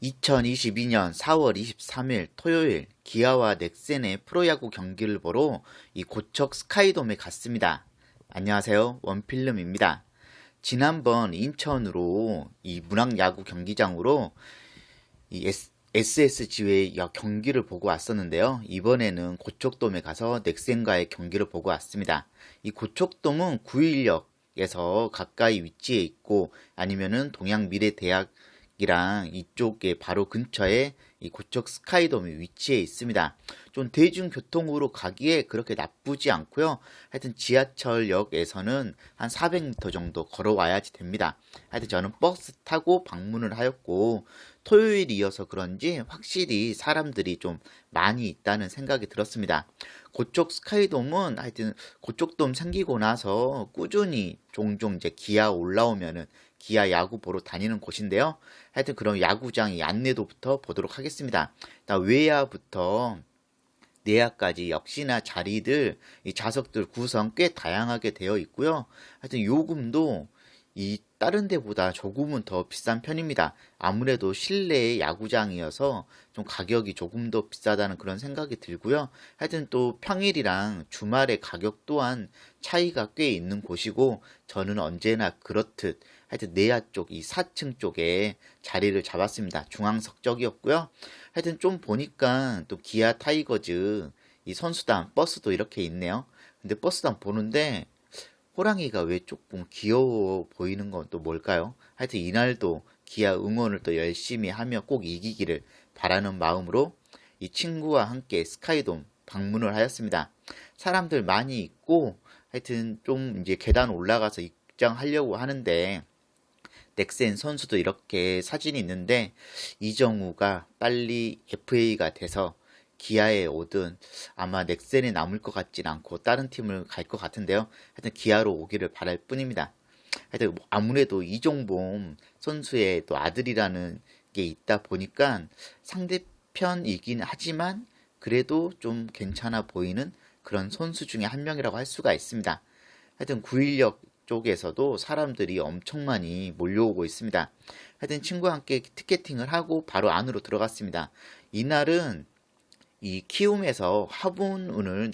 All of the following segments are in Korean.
2022년 4월 23일 토요일 기아와 넥센의 프로야구 경기를 보러 이 고척 스카이돔에 갔습니다. 안녕하세요. 원필름입니다. 지난번 인천으로 이 문학야구 경기장으로 이 SSG의 경기를 보고 왔었는데요. 이번에는 고척돔에 가서 넥센과의 경기를 보고 왔습니다. 이 고척돔은 구일역에서 가까이 위치해 있고 아니면은 동양미래대학 이랑 이쪽에 바로 근처에 이 고척 스카이돔이 위치해 있습니다. 좀 대중교통으로 가기에 그렇게 나쁘지 않고요. 하여튼 지하철역에서는 한 400m 정도 걸어와야지 됩니다. 하여튼 저는 버스 타고 방문을 하였고 토요일이어서 그런지 확실히 사람들이 좀 많이 있다는 생각이 들었습니다. 고척 스카이돔은 하여튼 고척돔 생기고 나서 꾸준히 종종 이제 기아 올라오면은 기아 야구 보러 다니는 곳인데요. 하여튼 그럼 야구장 안내도부터 보도록 하겠습니다. 외야부터 내야까지 역시나 자리들, 이 좌석들 구성 꽤 다양하게 되어 있고요. 하여튼 요금도 이 다른 데보다 조금은 더 비싼 편입니다. 아무래도 실내 야구장이어서 좀 가격이 조금 더 비싸다는 그런 생각이 들고요. 하여튼 또 평일이랑 주말의 가격 또한 차이가 꽤 있는 곳이고 저는 언제나 그렇듯 하여튼 내야 쪽, 이 4층 쪽에 자리를 잡았습니다. 중앙석 쪽이었고요. 하여튼 좀 보니까 또 기아 타이거즈 이 선수단 버스도 이렇게 있네요. 근데 버스단 보는데 호랑이가 왜 조금 귀여워 보이는 건 또 뭘까요? 하여튼 이날도 기아 응원을 또 열심히 하며 꼭 이기기를 바라는 마음으로 이 친구와 함께 스카이돔 방문을 하였습니다. 사람들 많이 있고 하여튼 좀 이제 계단 올라가서 입장하려고 하는데 넥센 선수도 이렇게 사진이 있는데 이정우가 빨리 FA가 돼서 기아에 오든 아마 넥센에 남을 것 같진 않고 다른 팀을 갈 것 같은데요. 하여튼 기아로 오기를 바랄 뿐입니다. 하여튼 아무래도 이종범 선수의 또 아들이라는 게 있다 보니까 상대편이긴 하지만 그래도 좀 괜찮아 보이는 그런 선수 중에 한 명이라고 할 수가 있습니다. 하여튼 916 쪽에서도 사람들이 엄청 많이 몰려오고 있습니다. 하여튼 친구와 함께 티켓팅을 하고 바로 안으로 들어갔습니다. 이날은 이 키움에서 화분을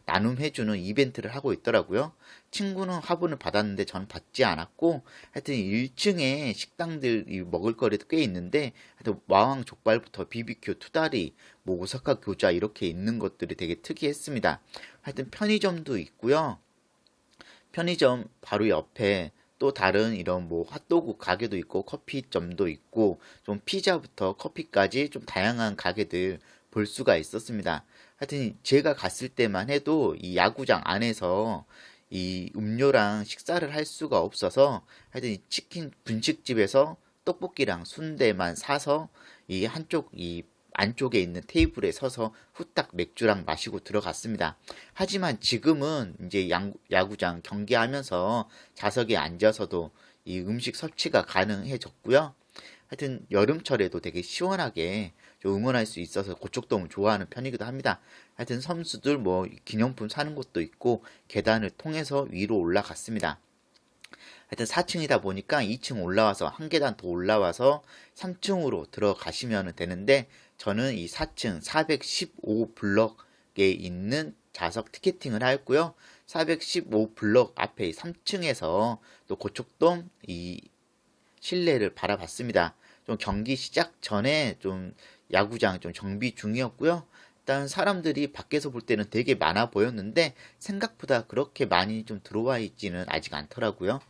나눔해주는 이벤트를 하고 있더라고요. 친구는 화분을 받았는데 저는 받지 않았고, 하여튼 1층에 식당들 먹을거리도 꽤 있는데, 하여튼 마왕 족발부터 BBQ, 투다리, 뭐 오사카 교자 이렇게 있는 것들이 되게 특이했습니다. 하여튼 편의점도 있고요. 편의점 바로 옆에 또 다른 이런 뭐 핫도그 가게도 있고 커피점도 있고 좀 피자부터 커피까지 좀 다양한 가게들 볼 수가 있었습니다. 하여튼 제가 갔을 때만 해도 이 야구장 안에서 이 음료랑 식사를 할 수가 없어서 하여튼 이 치킨 분식집에서 떡볶이랑 순대만 사서 이 한쪽 이 안쪽에 있는 테이블에 서서 후딱 맥주랑 마시고 들어갔습니다. 하지만 지금은 이제 야구장 경기하면서 좌석에 앉아서도 이 음식 섭취가 가능해졌고요. 하여튼 여름철에도 되게 시원하게 좀 응원할 수 있어서 고척돔을 좋아하는 편이기도 합니다. 하여튼 선수들 뭐 기념품 사는 곳도 있고 계단을 통해서 위로 올라갔습니다. 하여튼 4층이다 보니까 2층 올라와서 한 계단 더 올라와서 3층으로 들어가시면 되는데 저는 이 4층 415 블럭에 있는 좌석 티켓팅을 하였고요. 415 블럭 앞에 3층에서 또 고척돔 이 실내를 바라봤습니다. 좀 경기 시작 전에 좀 야구장 좀 정비 중이었고요. 일단 사람들이 밖에서 볼 때는 되게 많아 보였는데 생각보다 그렇게 많이 좀 들어와 있지는 아직 않더라고요.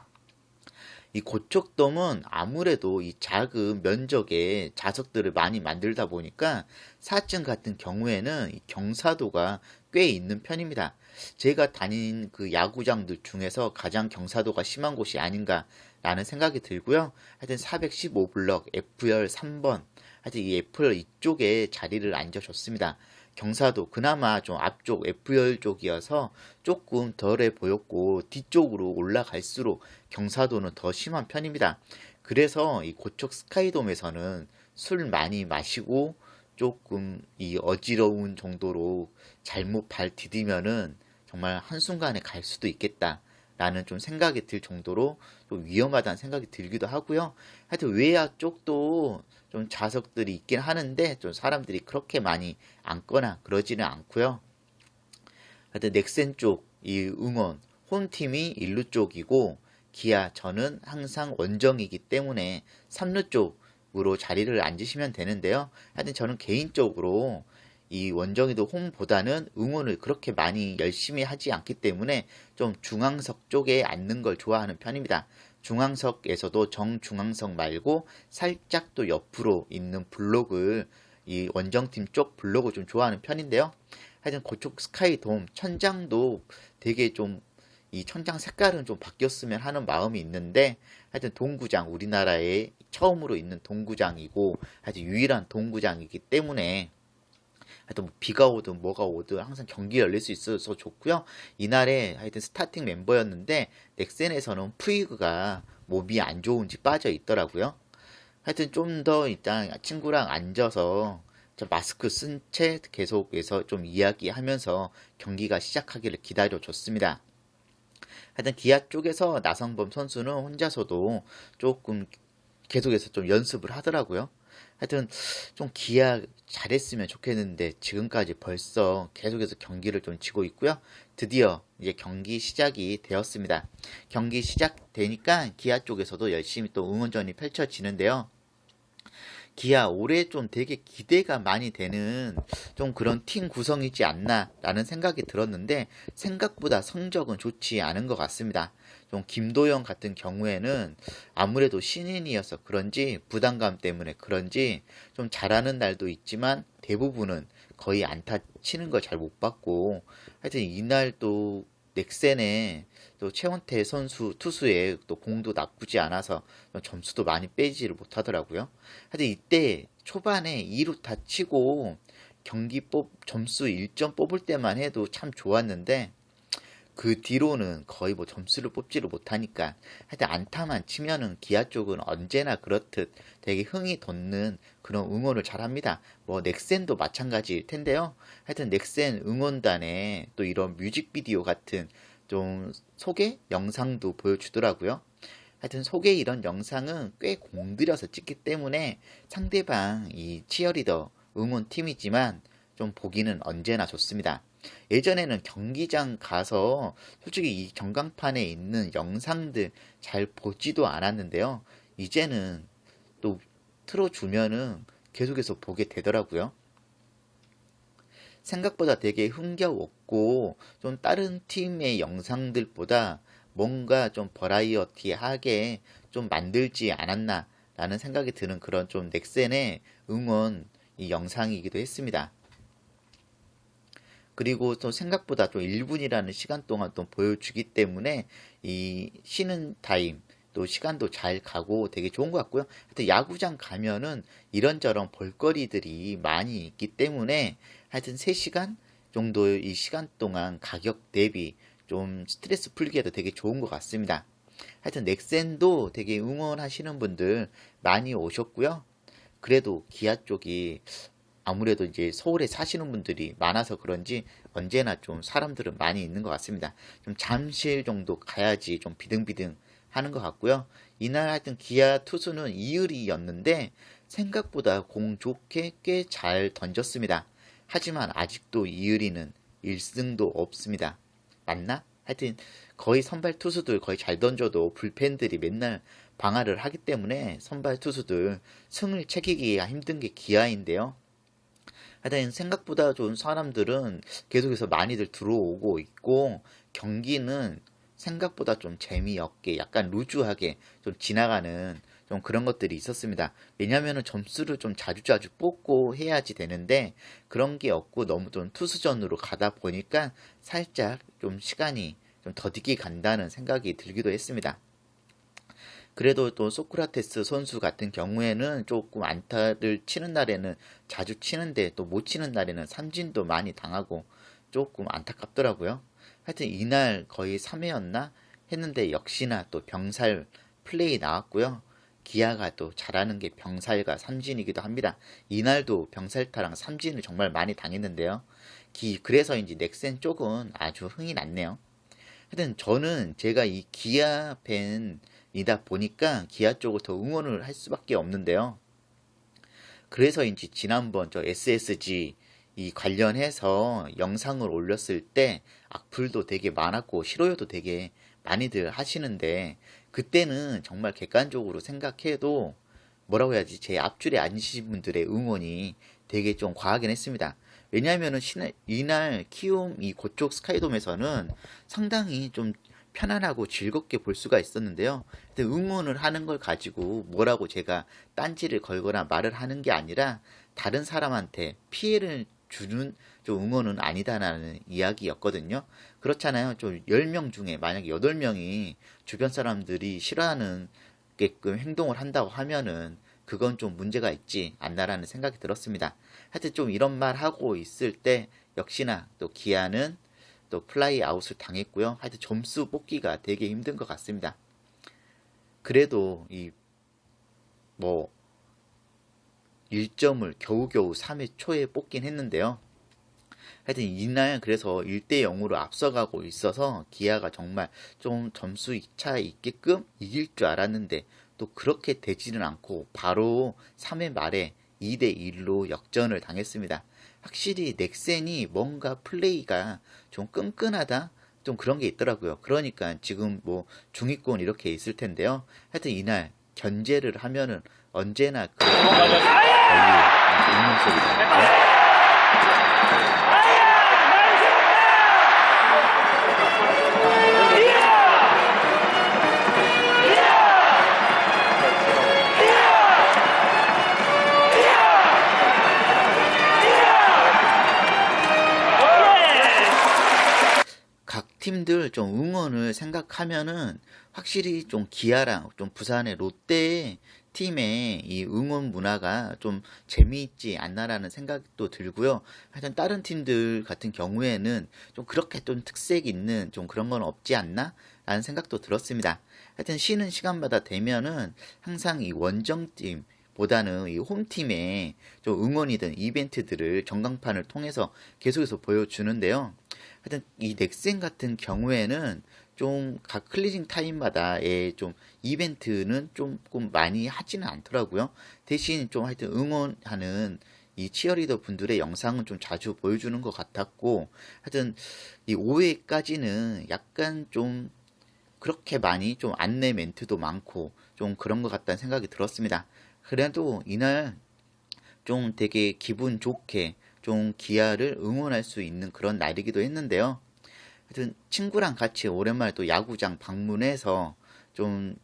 이 고척돔은 아무래도 이 작은 면적의 좌석들을 많이 만들다 보니까 4층 같은 경우에는 이 경사도가 꽤 있는 편입니다. 제가 다닌 그 야구장들 중에서 가장 경사도가 심한 곳이 아닌가라는 생각이 들고요. 하여튼 415 블럭 F열 3번 하여튼 이 F열 이쪽에 자리를 앉아줬습니다. 경사도 그나마 좀 앞쪽 F열 쪽이어서 조금 덜해 보였고 뒤쪽으로 올라갈수록 경사도는 더 심한 편입니다. 그래서 이 고척 스카이돔에서는 술 많이 마시고 조금 이 어지러운 정도로 잘못 발 디디면은 정말 한순간에 갈 수도 있겠다라는 좀 생각이 들 정도로 좀 위험하다는 생각이 들기도 하고요. 하여튼 외야 쪽도 좀 좌석들이 있긴 하는데 좀 사람들이 그렇게 많이 앉거나 그러지는 않고요. 하여튼 넥센 쪽 이 응원 홈팀이 1루 쪽이고 기아 저는 항상 원정이기 때문에 3루 쪽으로 자리를 앉으시면 되는데요. 하여튼 저는 개인적으로 이 원정이도 홈보다는 응원을 그렇게 많이 열심히 하지 않기 때문에 좀 중앙석 쪽에 앉는 걸 좋아하는 편입니다. 중앙석에서도 정중앙석 말고 살짝 또 옆으로 있는 블록을 이 원정팀 쪽 블록을 좀 좋아하는 편인데요. 하여튼 그쪽 스카이돔 천장도 되게 좀 이 천장 색깔은 좀 바뀌었으면 하는 마음이 있는데 하여튼 동구장 우리나라에 처음으로 있는 동구장이고 하여튼 유일한 동구장이기 때문에 하여튼 뭐 비가 오든 뭐가 오든 항상 경기 열릴 수 있어서 좋고요. 이날에 하여튼 스타팅 멤버였는데 넥센에서는 푸이그가 몸이 안 좋은지 빠져 있더라고요. 하여튼 좀 더 일단 친구랑 앉아서 마스크 쓴 채 계속해서 좀 이야기하면서 경기가 시작하기를 기다려줬습니다. 하여튼 기아 쪽에서 나성범 선수는 혼자서도 조금 계속해서 좀 연습을 하더라고요. 하여튼 좀 기아 잘했으면 좋겠는데 지금까지 벌써 계속해서 경기를 좀 지고 있고요. 드디어 이제 경기 시작이 되었습니다. 경기 시작되니까 기아 쪽에서도 열심히 또 응원전이 펼쳐지는데요. 기아 올해 좀 되게 기대가 많이 되는 좀 그런 팀 구성이지 않나라는 생각이 들었는데 생각보다 성적은 좋지 않은 것 같습니다. 좀 김도영 같은 경우에는 아무래도 신인이어서 그런지 부담감 때문에 그런지 좀 잘하는 날도 있지만 대부분은 거의 안타 치는 걸 잘 못 봤고 하여튼 이날 또 넥센의 또 최원태 선수 투수의 또 공도 나쁘지 않아서 점수도 많이 빼지를 못하더라고요. 하여튼 이때 초반에 2루 다 치고 점수 1점 뽑을 때만 해도 참 좋았는데 그 뒤로는 거의 뭐 점수를 뽑지를 못하니까 하여튼 안타만 치면은 기아 쪽은 언제나 그렇듯 되게 흥이 돋는 그런 응원을 잘합니다. 뭐 넥센도 마찬가지일 텐데요. 하여튼 넥센 응원단에 또 이런 뮤직비디오 같은 좀 소개 영상도 보여주더라고요. 하여튼 소개 이런 영상은 꽤 공들여서 찍기 때문에 상대방 이 치어리더 응원팀이지만 좀 보기는 언제나 좋습니다. 예전에는 경기장 가서 솔직히 이 전광판에 있는 영상들 잘 보지도 않았는데요. 이제는 또 틀어주면은 계속해서 보게 되더라고요. 생각보다 되게 흥겨웠고 좀 다른 팀의 영상들보다 뭔가 좀 버라이어티하게 좀 만들지 않았나 라는 생각이 드는 그런 좀 넥센의 응원 이 영상이기도 했습니다. 그리고 또 생각보다 좀 1분이라는 시간 동안 또 보여주기 때문에 이 쉬는 타임 또 시간도 잘 가고 되게 좋은 것 같고요. 하여튼 야구장 가면은 이런저런 볼거리들이 많이 있기 때문에 하여튼 3시간 정도 이 시간 동안 가격 대비 좀 스트레스 풀기에도 되게 좋은 것 같습니다. 하여튼 넥센도 되게 응원하시는 분들 많이 오셨고요. 그래도 기아 쪽이 아무래도 이제 서울에 사시는 분들이 많아서 그런지 언제나 좀 사람들은 많이 있는 것 같습니다. 좀 잠실 정도 가야지 좀 비등비등 하는 것 같고요. 이날 하여튼 기아 투수는 이을이였는데 생각보다 공 좋게 꽤 잘 던졌습니다. 하지만 아직도 이을이는 1승도 없습니다. 맞나? 하여튼 거의 선발 투수들 거의 잘 던져도 불펜들이 맨날 방어를 하기 때문에 선발 투수들 승을 챙기기가 힘든 게 기아인데요. 하여튼 생각보다 좋은 사람들은 계속해서 많이들 들어오고 있고 경기는 생각보다 좀 재미없게 약간 루즈하게 좀 지나가는 좀 그런 것들이 있었습니다. 왜냐면은 점수를 좀 자주자주 뽑고 해야지 되는데 그런 게 없고 너무 좀 투수전으로 가다 보니까 살짝 좀 시간이 좀 더디게 간다는 생각이 들기도 했습니다. 그래도 또 소크라테스 선수 같은 경우에는 조금 안타를 치는 날에는 자주 치는데 또 못 치는 날에는 삼진도 많이 당하고 조금 안타깝더라고요. 하여튼 이날 거의 3회였나 했는데 역시나 또 병살 플레이 나왔고요. 기아가 또 잘하는 게 병살과 삼진이기도 합니다. 이날도 병살타랑 삼진을 정말 많이 당했는데요. 그래서인지 넥센 쪽은 아주 흥이 났네요. 하여튼 저는 제가 이 기아 팬이다 보니까 기아 쪽을 더 응원을 할 수밖에 없는데요. 그래서인지 지난번 저 SSG 이 관련해서 영상을 올렸을 때 악플도 되게 많았고 싫어요도 되게 많이들 하시는데, 그때는 정말 객관적으로 생각해도 뭐라고 해야지, 제 앞줄에 앉으신 분들의 응원이 되게 좀 과하긴 했습니다. 왜냐하면은 이날 키움 이 고쪽 스카이돔에서는 상당히 좀 편안하고 즐겁게 볼 수가 있었는데요. 근데 응원을 하는 걸 가지고 뭐라고 제가 딴지를 걸거나 말을 하는 게 아니라 다른 사람한테 피해를 주는 좀 응원은 아니다라는 이야기였거든요. 그렇잖아요. 좀 10명 중에 만약에 8명이 주변 사람들이 싫어하는 게끔 행동을 한다고 하면은 그건 좀 문제가 있지 않나라는 생각이 들었습니다. 하여튼 좀 이런 말 하고 있을 때 역시나 또 기아는 또 플라이 아웃을 당했고요. 하여튼 점수 뽑기가 되게 힘든 것 같습니다. 그래도 이 뭐 1점을 겨우겨우 3회 초에 뽑긴 했는데요. 하여튼 이날 그래서 1대 0으로 앞서가고 있어서 기아가 정말 좀 점수 차에 있게끔 이길 줄 알았는데 또 그렇게 되지는 않고 바로 3회 말에 2대 1로 역전을 당했습니다. 확실히 넥센이 뭔가 플레이가 좀 끈끈하다? 좀 그런 게 있더라고요. 그러니까 지금 뭐 중위권 이렇게 있을 텐데요. 하여튼 이날 견제를 하면은 언제나 그 거의 운명속이더라고요. 각 팀들 좀 응원을 생각하면은 확실히 좀 기아랑 좀 부산의 롯데 팀의 이 응원 문화가 좀 재미있지 않나라는 생각도 들고요. 하여튼 다른 팀들 같은 경우에는 좀 그렇게 좀 특색 있는 좀 그런 건 없지 않나? 라는 생각도 들었습니다. 하여튼 쉬는 시간마다 되면은 항상 이 원정팀 보다는 이 홈팀의 좀 응원이든 이벤트들을 전광판을 통해서 계속해서 보여주는데요. 하여튼 이 넥센 같은 경우에는 좀 각 클리징 타임마다의 좀 이벤트는 조금 많이 하지는 않더라고요. 대신 좀 하여튼 응원하는 이 치어리더 분들의 영상은 좀 자주 보여주는 것 같았고, 하여튼 이 5회까지는 약간 좀 그렇게 많이 좀 안내 멘트도 많고 좀 그런 것 같다는 생각이 들었습니다. 그래도 이날 좀 되게 기분 좋게 좀 기아를 응원할 수 있는 그런 날이기도 했는데요. 하여튼 친구랑 같이 오랜만에 또 야구장 방문해서 좀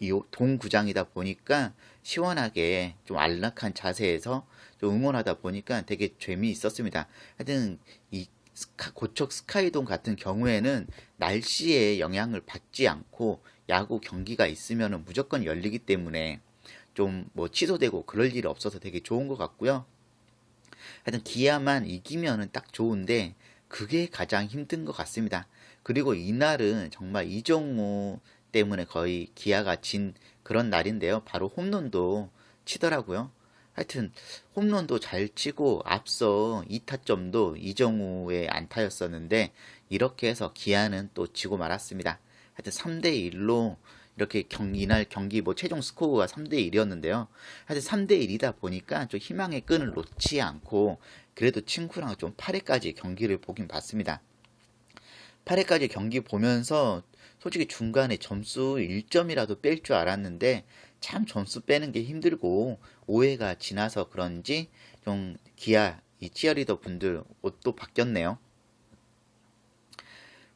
이 동구장이다 보니까 시원하게 좀 안락한 자세에서 좀 응원하다 보니까 되게 재미있었습니다. 하여튼 이 고척 스카이돔 같은 경우에는 날씨에 영향을 받지 않고 야구 경기가 있으면 무조건 열리기 때문에 좀 뭐 취소되고 그럴 일 없어서 되게 좋은 것 같고요. 하여튼 기아만 이기면은 딱 좋은데 그게 가장 힘든 것 같습니다. 그리고 이날은 정말 이정우 때문에 거의 기아가 진 그런 날인데요. 바로 홈런도 치더라고요. 하여튼 홈런도 잘 치고 앞서 2타점도 이정우의 안타였었는데 이렇게 해서 기아는 또 지고 말았습니다. 하여튼 3대 1로 이렇게 이날 경기 뭐 최종 스코어가 3대 1이었는데요. 하여튼 3대 1이다 보니까 좀 희망의 끈을 놓지 않고 그래도 친구랑 좀 8회까지 경기를 보긴 봤습니다. 8회까지 경기 보면서 솔직히 중간에 점수 1점이라도 뺄 줄 알았는데 참 점수 빼는 게 힘들고 5회가 지나서 그런지 좀 기아 이 치어리더 분들 옷도 바뀌었네요.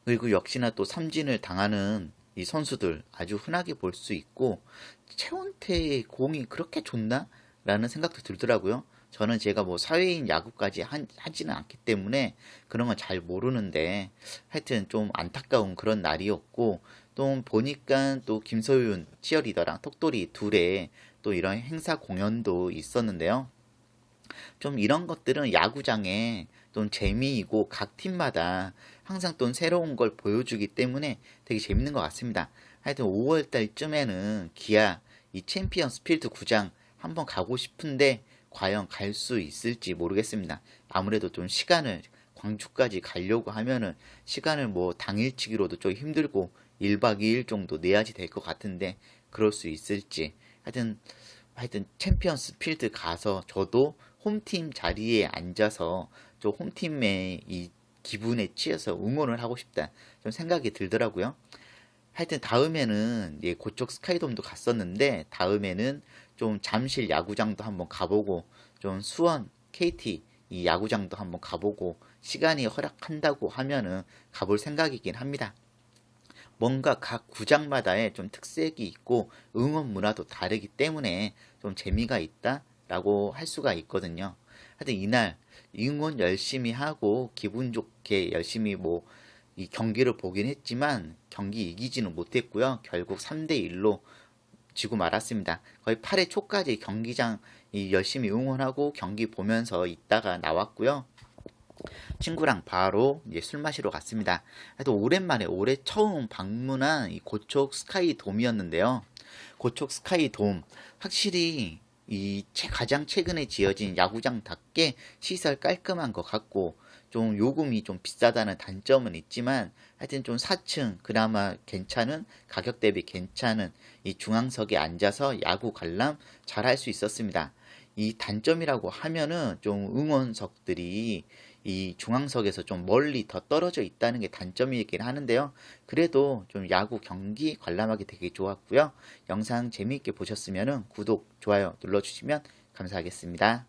그리고 역시나 또 삼진을 당하는 이 선수들 아주 흔하게 볼 수 있고 최원태의 공이 그렇게 좋나? 라는 생각도 들더라고요. 저는 제가 뭐 사회인 야구까지 하지는 않기 때문에 그런 건 잘 모르는데 하여튼 좀 안타까운 그런 날이었고 또 보니까 또 김소윤 치어리더랑 톡돌이 둘의 또 이런 행사 공연도 있었는데요. 좀 이런 것들은 야구장에 좀 재미이고 각 팀마다 항상 또 새로운 걸 보여주기 때문에 되게 재밌는 것 같습니다. 하여튼 5월달쯤에는 기아 이 챔피언스 필드 구장 한번 가고 싶은데 과연 갈 수 있을지 모르겠습니다. 아무래도 좀 시간을 광주까지 가려고 하면은 시간을 뭐 당일치기로도 좀 힘들고 1박 2일 정도 내야지 될 것 같은데 그럴 수 있을지 하여튼 하여튼 챔피언스 필드 가서 저도 홈팀 자리에 앉아서 저 홈팀의 이 기분에 취해서 응원을 하고 싶다 좀 생각이 들더라고요. 하여튼 다음에는 예, 그쪽 스카이돔도 갔었는데 다음에는 좀 잠실 야구장도 한번 가보고 좀 수원 KT 이 야구장도 한번 가보고 시간이 허락한다고 하면은 가볼 생각이긴 합니다. 뭔가 각 구장마다의 좀 특색이 있고 응원 문화도 다르기 때문에 좀 재미가 있다라고 할 수가 있거든요. 하여튼 이날 응원 열심히 하고 기분 좋게 열심히 뭐 이 경기를 보긴 했지만 경기 이기지는 못했고요. 결국 3대1로 지고 말았습니다. 거의 8회 초까지 경기장 열심히 응원하고 경기 보면서 있다가 나왔고요. 친구랑 바로 이제 술 마시러 갔습니다. 하여튼 오랜만에 올해 처음 방문한 이 고척 스카이돔이었는데요. 고척 스카이돔 확실히 가장 최근에 지어진 야구장답게 시설 깔끔한 것 같고 좀 요금이 좀 비싸다는 단점은 있지만 하여튼 좀 4층 그나마 괜찮은 가격 대비 괜찮은 이 중앙석에 앉아서 야구 관람 잘 할 수 있었습니다. 이 단점이라고 하면은 좀 응원석들이 이 중앙석에서 좀 멀리 더 떨어져 있다는 게 단점이긴 하는데요. 그래도 좀 야구 경기 관람하기 되게 좋았고요. 영상 재미있게 보셨으면 구독, 좋아요 눌러주시면 감사하겠습니다.